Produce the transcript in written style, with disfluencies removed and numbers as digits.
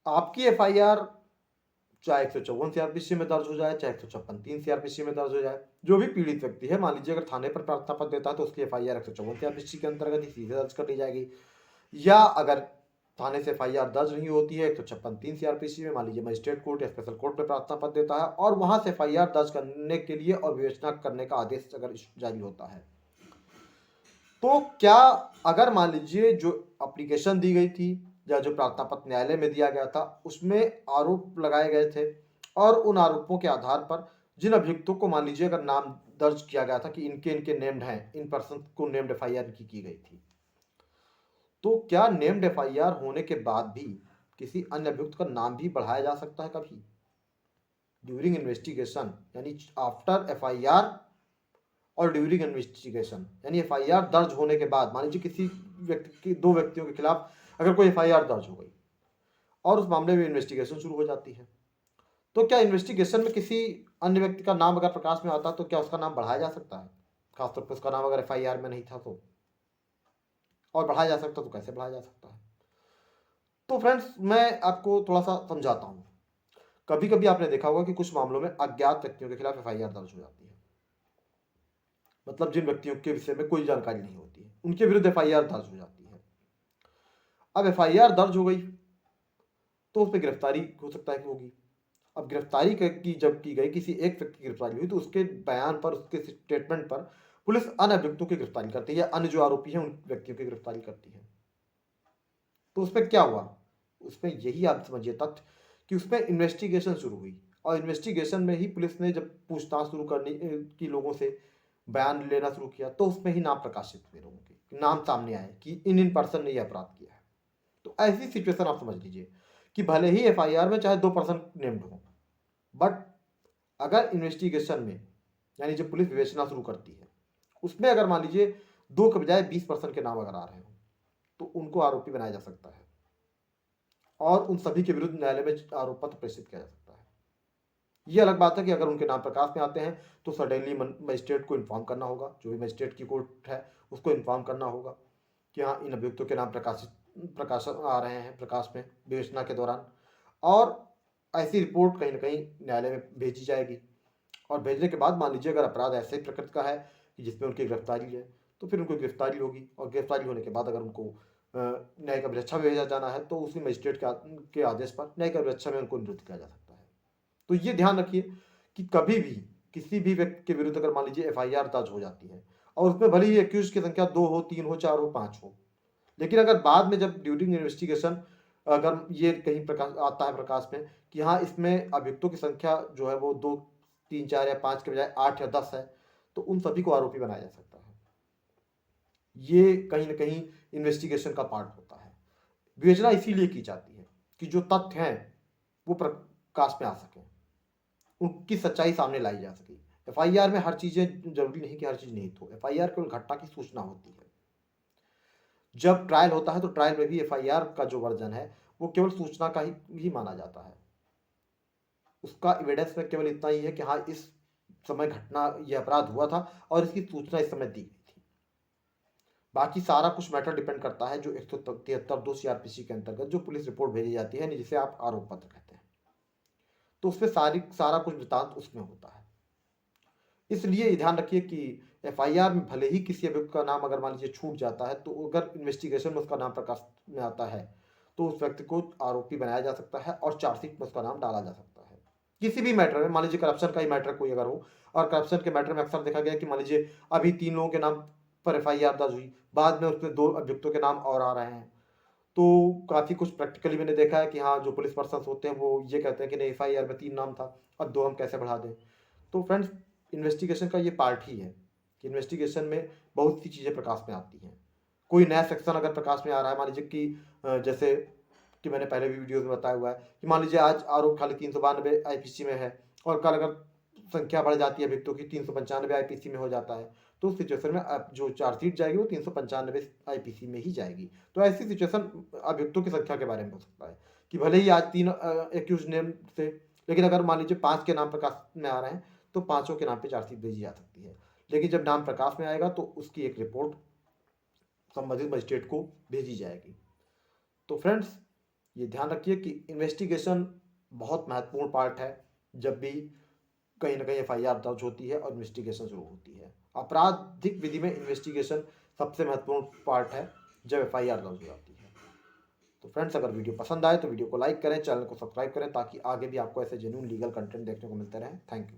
आपकी एफआईआर चाहे 154 सीआरपीसी में दर्ज हो जाए, चाहे 156 3 सीआरपीसी में दर्ज हो जाए, जो भी पीड़ित व्यक्ति है, मान लीजिए अगर थाने पर प्रार्थना पत्र देता है तो उसकी एफआईआर 154 सीआरपीसी के अंतर्गत ही सीधे दर्ज कर ली जाएगी। या अगर थाने से एफआईआर दर्ज नहीं होती है 156 3 सीआरपीसी में, मान लीजिए मजिस्ट्रेट कोर्ट या स्पेशल कोर्ट में प्रार्थना पत्र देता है और वहां से एफआईआर दर्ज करने के लिए और विवेचना करने का आदेश अगर जारी होता है, तो क्या अगर मान लीजिए जो एप्लीकेशन दी गई थी या जो प्रार्थना पत्र न्यायालय में दिया गया था उसमें आरोप लगाए गए थे और उन आरोपों के आधार पर जिन अभियुक्तों को मान लीजिए अगर नाम दर्ज किया गया था कि इनके इनके नेम्ड हैं, इन पर्सन को नेम्ड एफआईआर की गई थी, तो क्या नेम्ड एफआईआर होने के बाद भी किसी अन्य अभियुक्त का नाम भी बढ़ाया जा सकता है कभी ड्यूरिंग इन्वेस्टिगेशन, यानी आफ्टर एफआईआर और ड्यूरिंग इन्वेस्टिगेशन, यानी एफआईआर दर्ज होने के बाद मान लीजिए किसी व्यक्ति की, दो व्यक्तियों के खिलाफ अगर कोई एफआईआर दर्ज हो गई और उस मामले में इन्वेस्टिगेशन शुरू हो जाती है, तो क्या इन्वेस्टिगेशन में किसी अन्य व्यक्ति का नाम अगर प्रकाश में आता है तो क्या उसका नाम बढ़ाया जा सकता है, खासतौर पर उसका नाम अगर एफआईआर में नहीं था तो, और बढ़ाया जा सकता तो कैसे बढ़ाया जा सकता है। तो फ्रेंड्स मैं आपको थोड़ा सा समझाता हूँ। कभी कभी आपने देखा होगा कि कुछ मामलों में अज्ञात व्यक्तियों के खिलाफ एफआईआर दर्ज हो जाती है, मतलब जिन व्यक्तियों के विषय में कोई जानकारी नहीं होती है उनके विरुद्ध एफआईआर दर्ज हो जाती है। अब एफआईआर दर्ज हो गई तो उस पर गिरफ्तारी हो सकता है कि होगी। अब गिरफ्तारी की जब की गई, किसी एक व्यक्ति की गिरफ्तारी हुई तो उसके बयान पर, उसके स्टेटमेंट पर पुलिस अन्य अभियुक्तों की गिरफ्तारी करती है या अन्य जो आरोपी हैं उन व्यक्तियों की गिरफ्तारी करती है। तो उसमें क्या हुआ, उसमें यही आप समझिए तथ्य कि उसमें इन्वेस्टिगेशन शुरू हुई और इन्वेस्टिगेशन में ही पुलिस ने जब पूछताछ शुरू करनी की, लोगों से बयान लेना शुरू किया, तो उसमें ही नाम प्रकाशित हुए, लोगों के नाम सामने आए कि इन इन पर्सन ने यह अपराध किया है। तो ऐसी सिचुएशन आप समझ लीजिए कि भले ही एफआईआर में चाहे 2 पर्सन नेम्ड हो, बट अगर इन्वेस्टिगेशन में, यानी जब पुलिस विवेचना शुरू करती है उसमें अगर मान लीजिए 2 के बजाय 20 पर्सन के नाम अगर आ रहे हो तो उनको आरोपी बनाया जा सकता है और उन सभी के विरुद्ध न्यायालय में आरोप पत्र प्रेषित किया जा सकता है। ये अलग बात है कि अगर उनके नाम प्रकाश में आते हैं तो सडनली मजिस्ट्रेट को इन्फॉर्म करना होगा, जो भी मजिस्ट्रेट की कोर्ट है उसको इन्फॉर्म करना होगा कि हाँ इन अभियुक्तों के नाम प्रकाश आ रहे हैं प्रकाश में विवेचना के दौरान, और ऐसी रिपोर्ट कहीं ना कहीं न्यायालय में भेजी जाएगी। और भेजने के बाद मान लीजिए अगर अपराध ऐसे प्रकृति का है कि जिसमें उनकी गिरफ्तारी है तो फिर उनको गिरफ्तारी होगी, और गिरफ्तारी होने के बाद अगर उनको न्यायिक अभिरक्षा में भेजा जाना है तो उसी मजिस्ट्रेट के आदेश पर न्यायिक अभिरक्षा में उनको निरुद्ध किया जा सकता है। तो ये ध्यान रखिए कि कभी भी किसी भी व्यक्ति के विरुद्ध अगर मान लीजिए एफआईआर दर्ज हो जाती है और उसमें भले ही एक्यूज की संख्या 2 हो, 3 हो, 4 हो, 5 हो, लेकिन अगर बाद में जब ड्यूरिंग इन्वेस्टिगेशन अगर ये कहीं प्रकाश आता है प्रकाश में कि हाँ इसमें अभियुक्तों की संख्या जो है वो 2 3 4 या 5 के बजाय 8 या 10 है, तो उन सभी को आरोपी बनाया जा सकता है। ये कहीं ना कहीं इन्वेस्टिगेशन का पार्ट होता है। विवेचना इसीलिए की जाती है कि जो तथ्य हैं वो प्रकाश में आ सके, उनकी सच्चाई सामने लाई जा सके। एफआईआर में हर चीजें जरूरी नहीं कि हर चीज निहित हो, एफआईआर केवल घटना की सूचना होती है। जब ट्रायल होता है तो ट्रायल में भी एफआईआर का जो वर्जन है वो केवल सूचना का ही माना जाता है। उसका एविडेंस में केवल इतना ही है कि हाँ इस समय घटना, यह अपराध हुआ था और इसकी सूचना इस समय दी गई थी। बाकी सारा कुछ मैटर डिपेंड करता है जो 173(2) सीआरपीसी के अंतर्गत जो पुलिस रिपोर्ट भेजी जाती है, जिसे आप आरोप पत्र कहते हैं, तो उसमें सारा कुछ वृतांत उसमें होता है। इसलिए ध्यान रखिए कि एफआईआर में भले ही किसी अभियुक्त का नाम अगर मान लीजिए छूट जाता है, तो अगर इन्वेस्टिगेशन में उसका नाम प्रकाश में आता है तो उस व्यक्ति को आरोपी बनाया जा सकता है और चार्जशीट में उसका नाम डाला जा सकता है। किसी भी मैटर में, मान लीजिए करप्शन का ही मैटर कोई अगर हो, और करप्शन के मैटर में अक्सर देखा गया कि मान लीजिए अभी 3 लोगों के नाम पर एफआईआर दर्ज हुई, बाद में उसमें 2 अभियुक्तों के नाम और आ रहे हैं, तो काफ़ी कुछ प्रैक्टिकली मैंने देखा है कि हाँ जो पुलिस पर्सन होते हैं वो ये कहते हैं कि नहीं एफआईआर में 3 नाम था, अब 2 हम कैसे बढ़ा दें। तो फ्रेंड्स इन्वेस्टिगेशन का ये पार्ट ही है कि इन्वेस्टिगेशन में बहुत सी चीज़ें प्रकाश में आती हैं। कोई नया सेक्शन अगर प्रकाश में आ रहा है, मान लीजिए कि जैसे कि मैंने पहले भी वीडियोस में बताया हुआ है कि मान लीजिए आज आरोप खाली 392 आईपीसी में है और कल अगर संख्या बढ़ जाती है अभियुक्तों की 395 आईपीसी में हो जाता है, तो उस सिचुएशन में अब जो चार्जशीट जाएगी वो 395 आईपीसी में ही जाएगी। तो ऐसी सिचुएशन अभियुक्तों की संख्या के बारे में हो सकता है कि भले ही आज 3 एक्यूज नेम थे, लेकिन अगर मान लीजिए 5 के नाम प्रकाश में आ रहे हैं तो पांचों के नाम पे चार्जशीट भेजी जा सकती है। लेकिन जब नाम प्रकाश में आएगा तो उसकी एक रिपोर्ट संबंधित मजिस्ट्रेट को भेजी जाएगी। तो फ्रेंड्स ये ध्यान रखिए कि इन्वेस्टिगेशन बहुत महत्वपूर्ण पार्ट है जब भी कहीं ना कहीं एफआईआर दर्ज होती है और इन्वेस्टिगेशन शुरू होती है। आपराधिक विधि में इन्वेस्टिगेशन सबसे महत्वपूर्ण पार्ट है जब एफआईआर दर्ज हो जाती है। तो फ्रेंड्स, अगर वीडियो पसंद आए तो वीडियो को लाइक करें, चैनल को सब्सक्राइब करें ताकि आगे भी आपको ऐसे जेन्युइन लीगल कंटेंट देखने को मिलते रहे। Thank you.